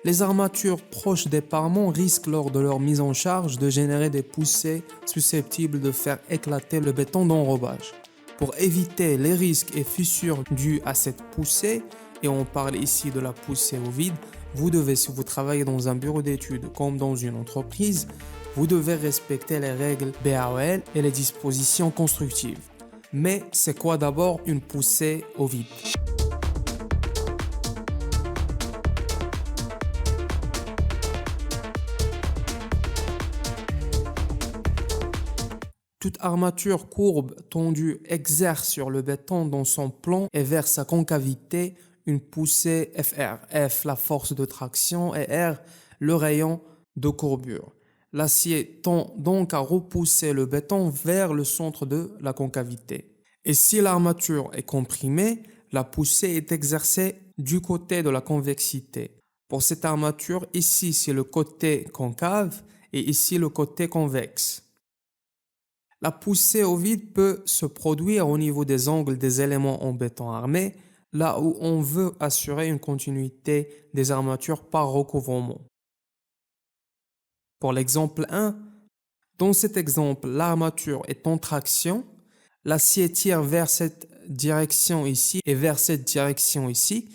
Les armatures proches des parements risquent lors de leur mise en charge de générer des poussées susceptibles de faire éclater le béton d'enrobage. Pour éviter les risques et fissures dus à cette poussée, et on parle ici de la poussée au vide, vous devez, si vous travaillez dans un bureau d'études comme dans une entreprise, vous devez respecter les règles BAOL et les dispositions constructives. Mais c'est quoi d'abord une poussée au vide? Toute armature courbe tendue exerce sur le béton dans son plan et vers sa concavité une poussée FR. F, la force de traction, et R, le rayon de courbure. L'acier tend donc à repousser le béton vers le centre de la concavité. Et si l'armature est comprimée, la poussée est exercée du côté de la convexité. Pour cette armature, ici c'est le côté concave et ici le côté convexe. La poussée au vide peut se produire au niveau des angles des éléments en béton armé, là où on veut assurer une continuité des armatures par recouvrement. Pour l'exemple 1, dans cet exemple, l'armature est en traction, l'acier tire vers cette direction ici et vers cette direction ici.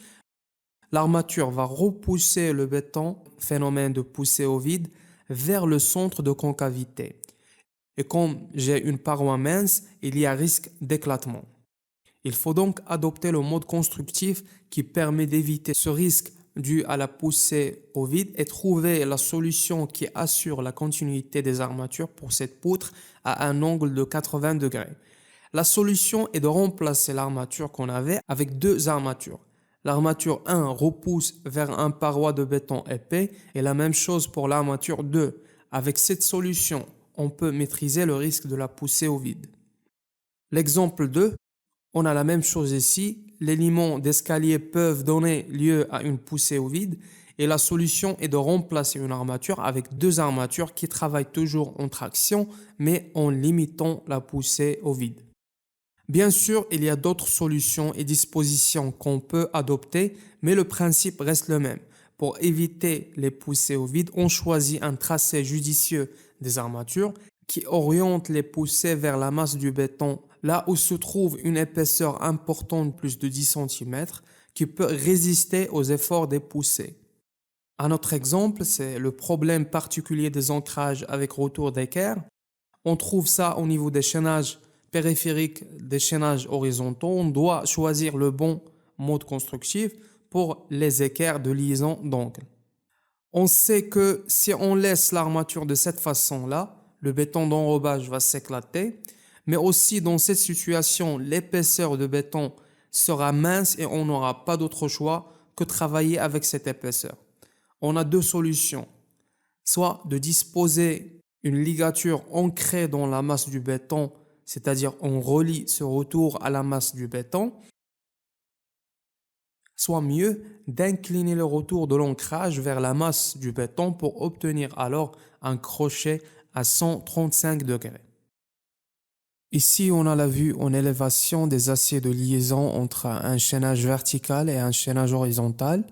L'armature va repousser le béton, phénomène de poussée au vide, vers le centre de concavité. Et comme j'ai une paroi mince, il y a risque d'éclatement. Il faut donc adopter le mode constructif qui permet d'éviter ce risque dû à la poussée au vide et trouver la solution qui assure la continuité des armatures pour cette poutre à un angle de 80 degrés. La solution est de remplacer l'armature qu'on avait avec deux armatures. L'armature 1 repousse vers un paroi de béton épais et la même chose pour l'armature 2. Avec cette solution, on peut maîtriser le risque de la poussée au vide. L'exemple 2, on a la même chose ici. Les limons d'escalier peuvent donner lieu à une poussée au vide et la solution est de remplacer une armature avec deux armatures qui travaillent toujours en traction mais en limitant la poussée au vide. Bien sûr, il y a d'autres solutions et dispositions qu'on peut adopter, mais le principe reste le même. Pour éviter les poussées au vide, on choisit un tracé judicieux des armatures qui oriente les poussées vers la masse du béton, là où se trouve une épaisseur importante, plus de 10 cm, qui peut résister aux efforts des poussées. Un autre exemple, c'est le problème particulier des ancrages avec retour d'équerre. On trouve ça au niveau des chaînages périphériques, des chaînages horizontaux. On doit choisir le bon mode constructif pour les équerres de liaison d'angle. On sait que si on laisse l'armature de cette façon-là, le béton d'enrobage va s'éclater, mais aussi dans cette situation, l'épaisseur de béton sera mince et on n'aura pas d'autre choix que travailler avec cette épaisseur. On a deux solutions, soit de disposer une ligature ancrée dans la masse du béton, c'est-à-dire on relie ce retour à la masse du béton, soit mieux d'incliner le retour de l'ancrage vers la masse du béton pour obtenir alors un crochet à 135 degrés. Ici, on a la vue en élévation des aciers de liaison entre un chaînage vertical et un chaînage horizontal.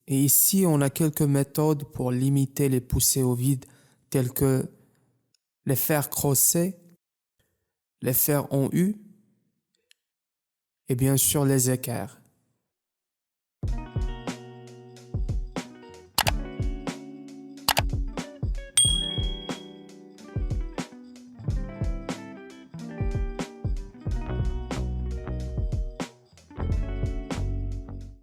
Et ici, on a quelques méthodes pour limiter les poussées au vide, telles que les fers crossés, les fers en U et bien sûr les équerres.